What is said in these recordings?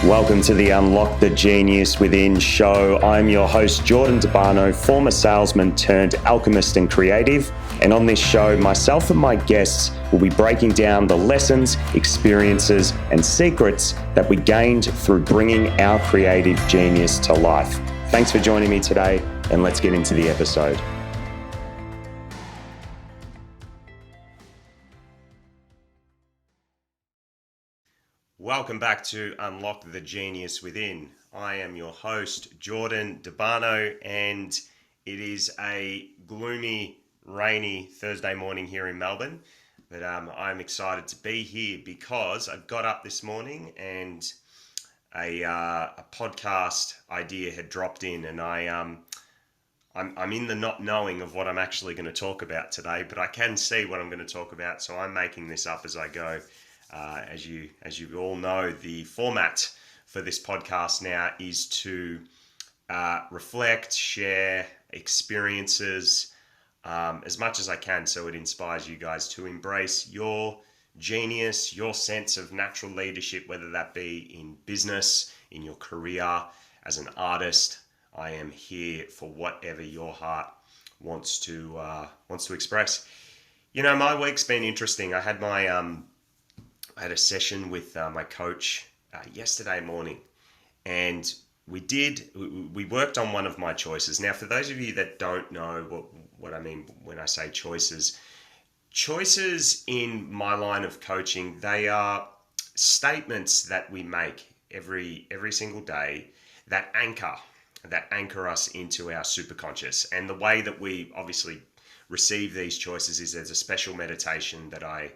Welcome to the Unlock the Genius Within show. I'm your host, Jordan DeBarno, former salesman turned alchemist and creative. And on this show, myself and my guests will be breaking down the lessons, experiences, and secrets that we gained through bringing our creative genius to life. Thanks for joining me today, and let's get into the episode. Welcome back to Unlock the Genius Within. I am your host, Jordan DeBarno, and it is a gloomy, rainy Thursday morning here in Melbourne. But I'm excited to be here because I got up this morning and a podcast idea had dropped in, and I'm in the not knowing of what I'm actually going to talk about today, but I can see what I'm going to talk about, so I'm making this up as I go. As you all know, the format for this podcast now is to reflect, share experiences as much as I can, so it inspires you guys to embrace your genius, your sense of natural leadership, whether that be in business, in your career, as an artist. I am here for whatever your heart wants to express. You know, my week's been interesting. I had I had a session with my coach yesterday morning, and we worked on one of my choices. Now, for those of you that don't know what I mean when I say choices in my line of coaching, they are statements that we make every single day that anchor us into our superconscious. And the way that we obviously receive these choices is there's a special meditation that I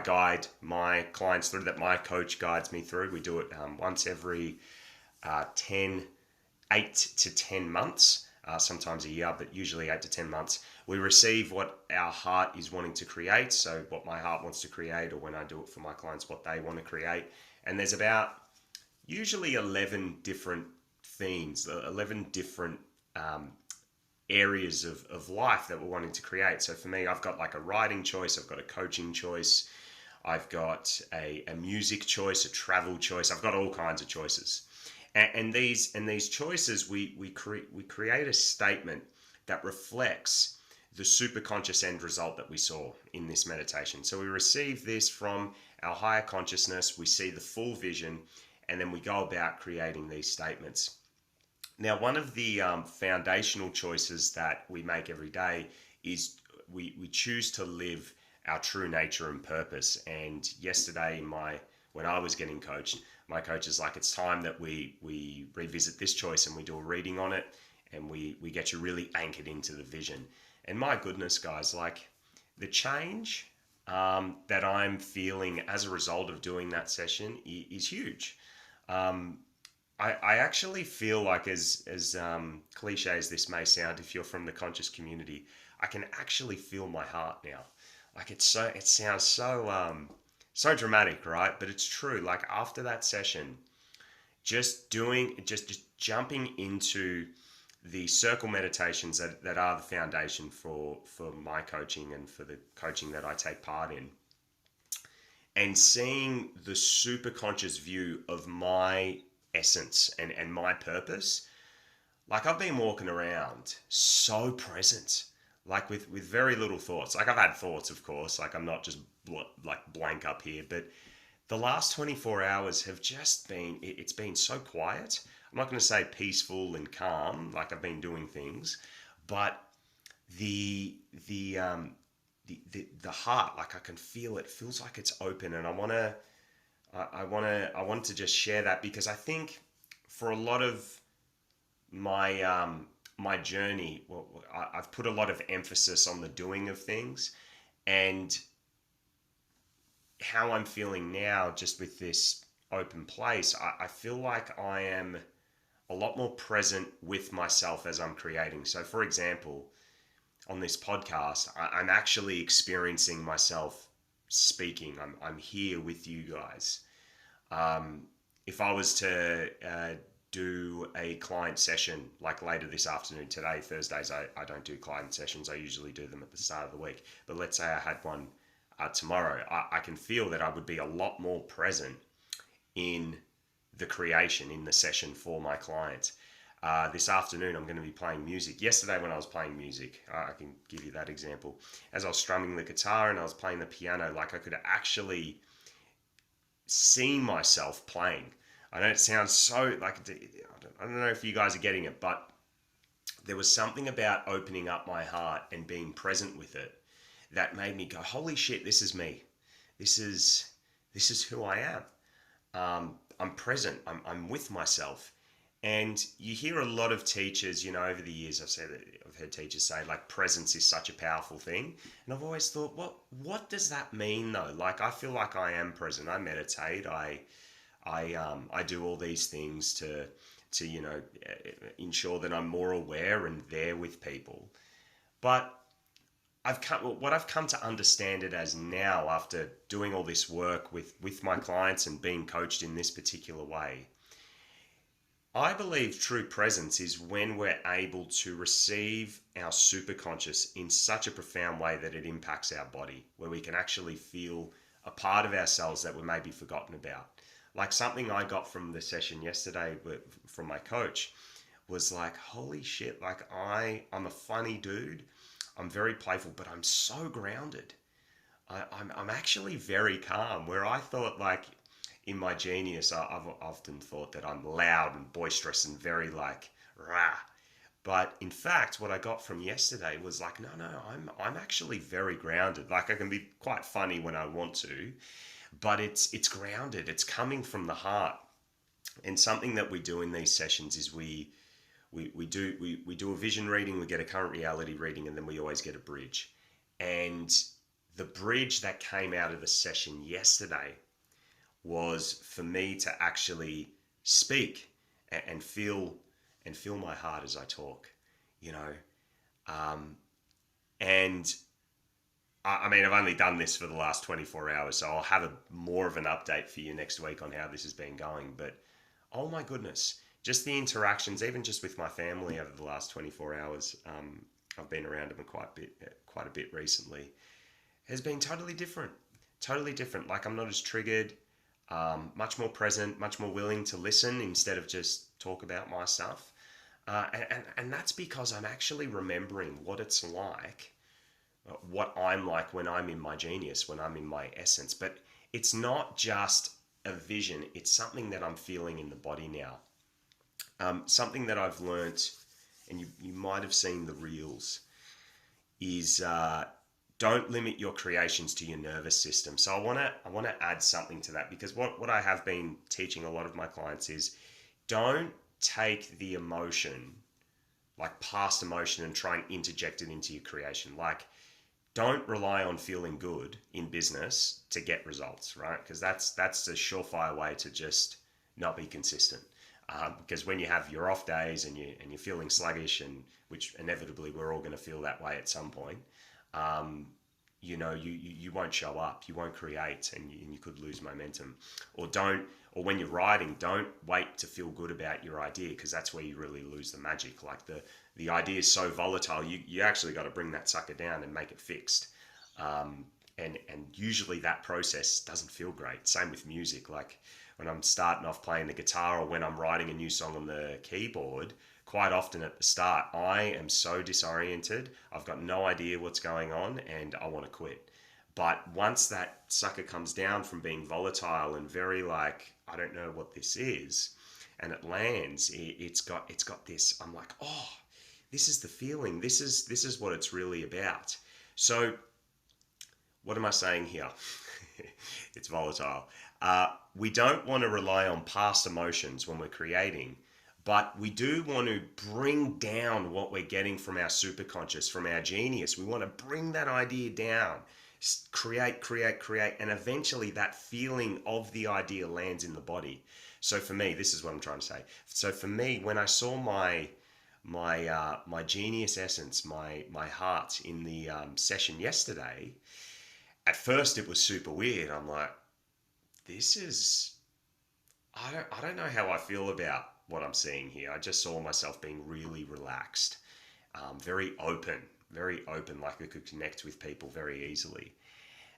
guide my clients through, that my coach guides me through. We do it once every 8 to 10 months, sometimes a year, but usually 8 to 10 months. We receive what our heart is wanting to create, so what my heart wants to create, or when I do it for my clients, what they want to create. And there's about usually 11 different themes, 11 different areas of life that we're wanting to create. So for me, I've got like a writing choice, I've got a coaching choice, I've got a music choice, a travel choice. I've got all kinds of choices. And these choices, we create a statement that reflects the superconscious end result that we saw in this meditation. So we receive this from our higher consciousness, we see the full vision, and then we go about creating these statements. Now, one of the foundational choices that we make every day is we choose to live our true nature and purpose. And yesterday, when I was getting coached, my coach is like, it's time that we revisit this choice and we do a reading on it, and we get you really anchored into the vision. And my goodness, guys, like the change that I'm feeling as a result of doing that session is huge. I actually feel like, as cliche as this may sound, if you're from the conscious community, I can actually feel my heart now. Like it sounds so dramatic, right? But it's true. Like after that session, just jumping into the circle meditations that are the foundation for my coaching and for the coaching that I take part in, and seeing the super conscious view of my essence and my purpose. Like I've been walking around so present, like with very little thoughts. Like I've had thoughts, of course, like I'm not just blank up here, but the last 24 hours have just been, it's been so quiet. I'm not going to say peaceful and calm, like I've been doing things, but the heart, like I can feel it, feels like it's open, and I want to just share that, because I think for a lot of my my journey, I've put a lot of emphasis on the doing of things, and how I'm feeling now, just with this open place, I feel like I am a lot more present with myself as I'm creating. So, for example, on this podcast, I'm actually experiencing myself speaking. I'm here with you guys. If I was to do a client session like later this afternoon, today, Thursdays, I don't do client sessions. I usually do them at the start of the week. But let's say I had one tomorrow, I can feel that I would be a lot more present in the creation in the session for my client. This afternoon, I'm going to be playing music. Yesterday, when I was playing music, I can give you that example. As I was strumming the guitar and I was playing the piano, like I could actually see myself playing. I know it sounds so like, I don't know if you guys are getting it, but there was something about opening up my heart and being present with it that made me go, holy shit, this is me. This is who I am. I'm present. I'm with myself. And you hear a lot of teachers, over the years, I've heard teachers say like presence is such a powerful thing. And I've always thought, what does that mean though? Like, I feel like I am present. I meditate. I do all these things to ensure that I'm more aware and there with people. But what I've come to understand it as now, after doing all this work with my clients and being coached in this particular way, I believe true presence is when we're able to receive our superconscious in such a profound way that it impacts our body, where we can actually feel a part of ourselves that we may be forgotten about. Like, something I got from the session yesterday from my coach was like, holy shit, like I'm a funny dude. I'm very playful, but I'm so grounded. I'm actually very calm, where I thought, like, in my genius, I've often thought that I'm loud and boisterous and very like rah. But in fact, what I got from yesterday was like, no, I'm actually very grounded. Like, I can be quite funny when I want to, but it's grounded. It's coming from the heart. And something that we do in these sessions is we do a vision reading, we get a current reality reading, and then we always get a bridge. And the bridge that came out of the session yesterday was for me to actually speak and feel my heart as I talk, you know. And I mean, I've only done this for the last 24 hours, so I'll have more of an update for you next week on how this has been going. But oh my goodness, just the interactions, even just with my family over the last 24 hours, I've been around them quite a bit recently, has been totally different. Totally different. Like, I'm not as triggered, much more present, much more willing to listen instead of just talk about my stuff. And that's because I'm actually remembering what it's like, what I'm like when I'm in my genius, when I'm in my essence. But it's not just a vision, it's something that I'm feeling in the body now. Something that I've learnt, and you might have seen the reels, is don't limit your creations to your nervous system. So I want to add something to that, because what I have been teaching a lot of my clients is, don't take the emotion, like past emotion, and try and interject it into your creation. Like, don't rely on feeling good in business to get results, right? Because that's a surefire way to just not be consistent. Because when you have your off days and you're feeling sluggish, and which inevitably we're all going to feel that way at some point, you won't show up, you won't create, and you could lose momentum. Or when you're writing, don't wait to feel good about your idea, because that's where you really lose the magic. Like, the idea is so volatile, you actually got to bring that sucker down and make it fixed. And usually that process doesn't feel great. Same with music. Like, when I'm starting off playing the guitar, or when I'm writing a new song on the keyboard, quite often at the start, I am so disoriented. I've got no idea what's going on and I want to quit. But once that sucker comes down from being volatile and very like, I don't know what this is, and it lands, it's got this, I'm like, oh, this is the feeling. This is what it's really about. So what am I saying here? It's volatile. We don't want to rely on past emotions when we're creating, but we do want to bring down what we're getting from our superconscious, from our genius. We want to bring that idea down, create, and eventually that feeling of the idea lands in the body. So for me, this is what I'm trying to say. So for me, when I saw my genius essence, my heart in the session yesterday, at first it was super weird. I'm like, I don't know how I feel about what I'm seeing here. I just saw myself being really relaxed, very open, like I could connect with people very easily.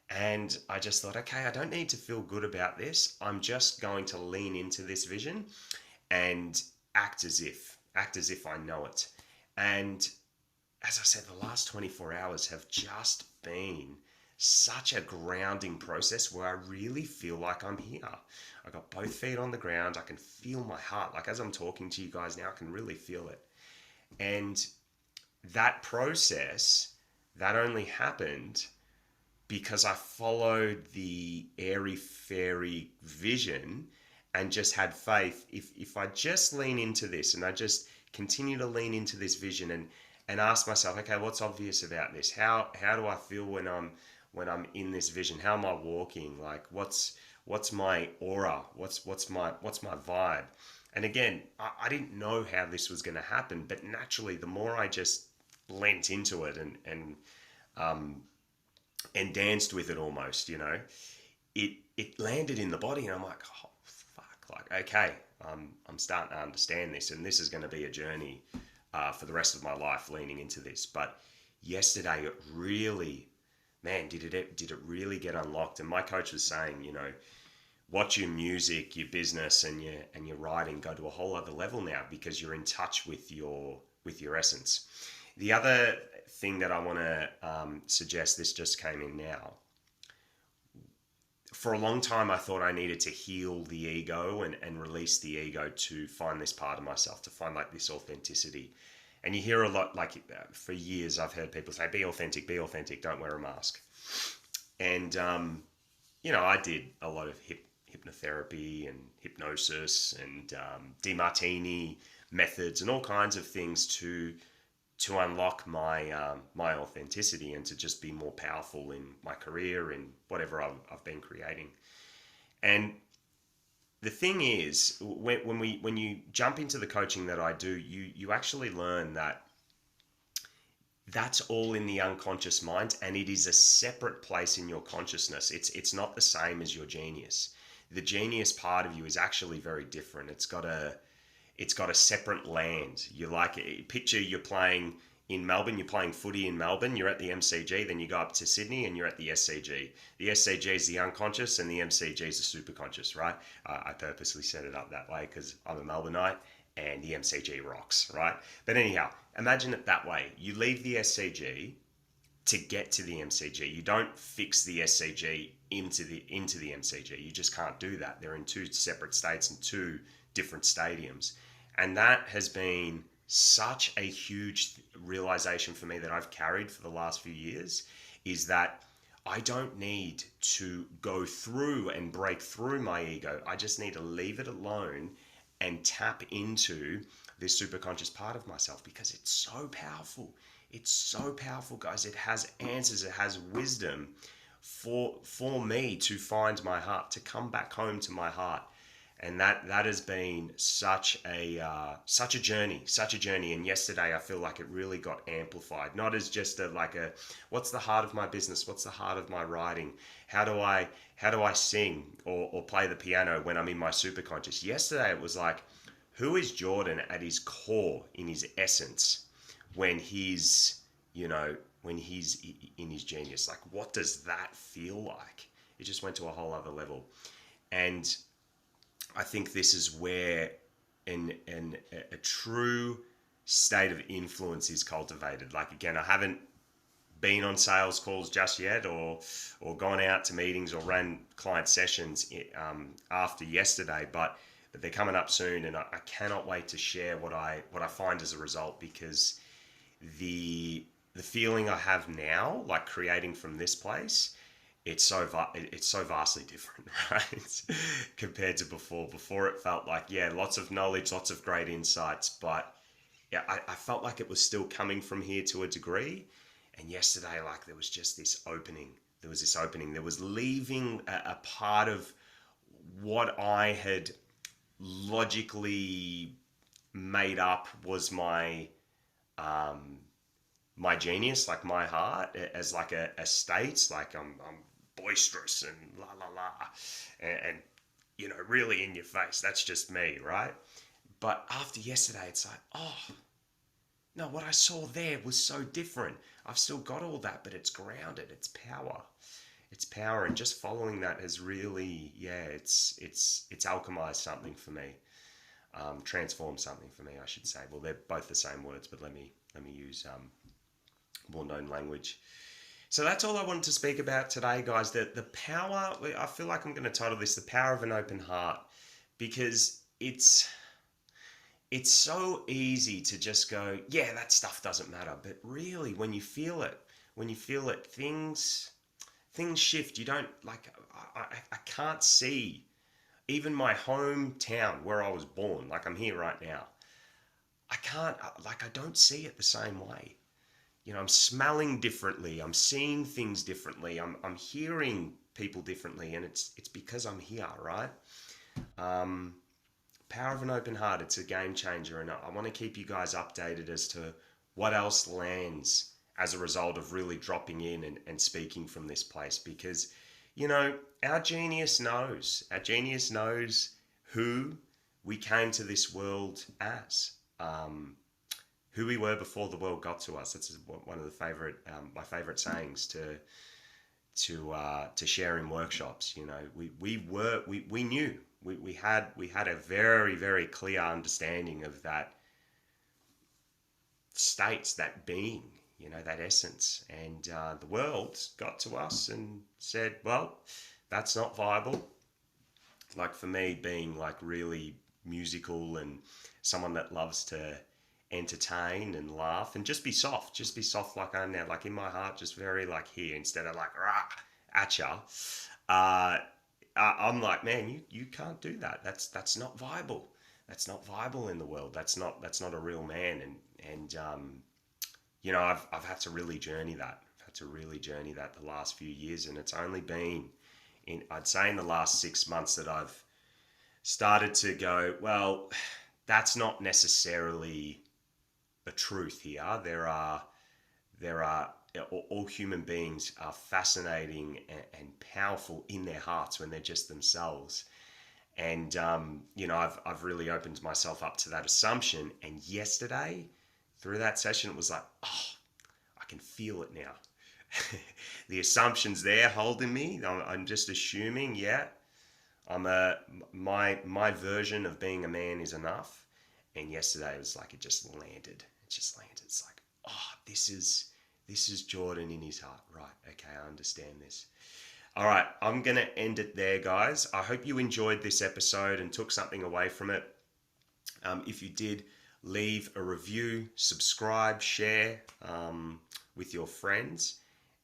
And I just thought, okay, I don't need to feel good about this. I'm just going to lean into this vision and act as if I know it. And as I said, the last 24 hours have just been such a grounding process where I really feel like I'm here. I got both feet on the ground. I can feel my heart. Like as I'm talking to you guys now, I can really feel it. And that process, that only happened because I followed the airy fairy vision and just had faith. If I just lean into this and I just continue to lean into this vision and ask myself, okay, what's obvious about this? How do I feel when I'm in this vision? How am I walking? Like what's my aura? What's my vibe? And again, I didn't know how this was going to happen, but naturally, the more I just lent into it and danced with it almost, it landed in the body, and I'm like, oh fuck, like okay, I'm starting to understand this, and this is going to be a journey for the rest of my life, leaning into this. But yesterday, it really, man, did it really get unlocked? And my coach was saying, watch your music, your business, and your writing go to a whole other level now because you're in touch with your essence. The other thing that I want to suggest, this just came in now. For a long time, I thought I needed to heal the ego and release the ego to find this part of myself, to find like this authenticity. And you hear a lot, like for years, I've heard people say, be authentic, don't wear a mask. And, I did a lot of hypnotherapy and hypnosis and DeMartini methods and all kinds of things to unlock my authenticity and to just be more powerful in my career and whatever I've been creating. And the thing is, when you jump into the coaching that I do, you actually learn that that's all in the unconscious mind, and it is a separate place in your consciousness. It's not the same as your genius. The genius part of you is actually very different. It's got a separate land. Picture you're playing in Melbourne, you're playing footy in Melbourne, you're at the MCG, then you go up to Sydney and you're at the SCG. The SCG is the unconscious and the MCG is the superconscious, right? I purposely set it up that way because I'm a Melbourneite and the MCG rocks, right? But anyhow, imagine it that way. You leave the SCG to get to the MCG. You don't fix the SCG into the MCG. You just can't do that. They're in two separate states and two different stadiums. And that has been such a huge realization for me that I've carried for the last few years, is that I don't need to go through and break through my ego. I just need to leave it alone and tap into this superconscious part of myself because it's so powerful. It's so powerful, guys. It has answers. It has wisdom for me to find my heart, to come back home to my heart. And that has been such a journey. And yesterday, I feel like it really got amplified. Not as just what's the heart of my business? What's the heart of my writing? How do I sing or play the piano when I'm in my superconscious? Yesterday, it was like, who is Jordan at his core, in his essence, when he's in his genius? Like, what does that feel like? It just went to a whole other level. And I think this is where a true state of influence is cultivated. Like, again, I haven't been on sales calls just yet or gone out to meetings or ran client sessions after yesterday, but they're coming up soon, and I cannot wait to share what I find as a result, because the feeling I have now, like creating from this place, it's so vastly different, right? Compared to before. Before it felt like, yeah, lots of knowledge, lots of great insights, but yeah, I felt like it was still coming from here to a degree. And yesterday, like, there was just this opening. There was leaving a part of what I had logically made up was my genius, like my heart, as like a state, like I'm boisterous and la la la, and really in your face. That's just me, right? But after yesterday, it's like, oh no, what I saw there was so different. I've still got all that, but it's grounded. It's power. its power, and just following that has really, yeah, it's alchemized something for me, transformed something for me, I should say. Well, they're both the same words, but let me use more known language. So that's all I wanted to speak about today, guys. The power. I feel like I'm going to title this "The Power of an Open Heart," because it's so easy to just go, yeah, that stuff doesn't matter. But really, when you feel it, things shift. You don't like. I can't see even my hometown where I was born. Like I'm here right now. I can't. Like I don't see it the same way. I'm smelling differently. I'm seeing things differently. I'm hearing people differently, and it's because I'm here, right? Um, Power of an open heart. It's a game changer, and I want to keep you guys updated as to what else lands as a result of really dropping in and speaking from this place, because our genius knows. Our genius knows who we came to this world as. Who we were before the world got to us. That's one of the my favorite sayings to share in workshops. We knew we had a very, very clear understanding of that state, that being, that essence, and the world got to us and said, well, that's not viable. Like for me, being like really musical and someone that loves to entertain and laugh and just be soft like I am now, like in my heart, just very like here instead of like rah at ya. I'm like, man, you can't do that. That's not viable. That's not viable in the world. That's not a real man. And I've had to really journey that. I've had to really journey that the last few years, and it's only been I'd say in the last 6 months that I've started to go, well, that's not necessarily the truth here. There are all human beings are fascinating and powerful in their hearts when they're just themselves. And I've really opened myself up to that assumption. And yesterday, through that session, it was like, oh, I can feel it now. The assumption's there holding me. I'm just assuming, yeah, my version of being a man is enough. And yesterday it was like it just landed. It just landed. It's like, oh, this is Jordan in his heart. Right. Okay, I understand this. All right, I'm going to end it there, guys. I hope you enjoyed this episode and took something away from it. If you did, leave a review, subscribe, share with your friends.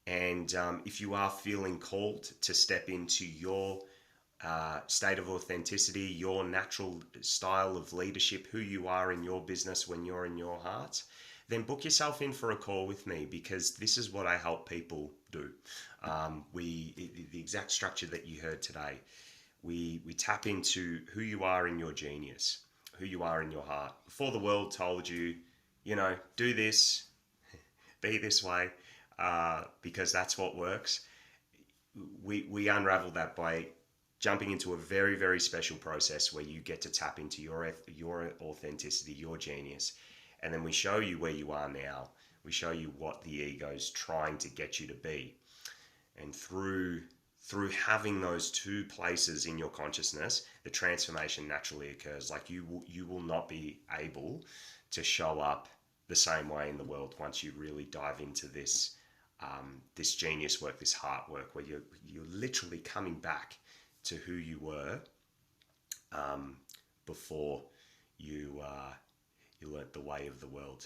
And if you are feeling called to step into your state of authenticity, your natural style of leadership, who you are in your business when you're in your heart, then book yourself in for a call with me, because this is what I help people do. The exact structure that you heard today, we tap into who you are in your genius, who you are in your heart. Before the world told you, do this, be this way, because that's what works. We unravel that by jumping into a very, very special process where you get to tap into your authenticity, your genius, and then we show you where you are now. We show you what the ego's trying to get you to be, and through having those two places in your consciousness, the transformation naturally occurs. Like you will not be able to show up the same way in the world once you really dive into this this genius work, this heart work, where you're literally coming back to who you were before you learnt the way of the world.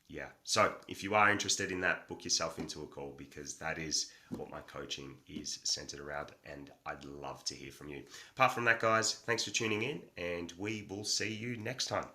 Yeah. So if you are interested in that, book yourself into a call, because that is what my coaching is centered around, and I'd love to hear from you. Apart from that, guys, thanks for tuning in, and we will see you next time.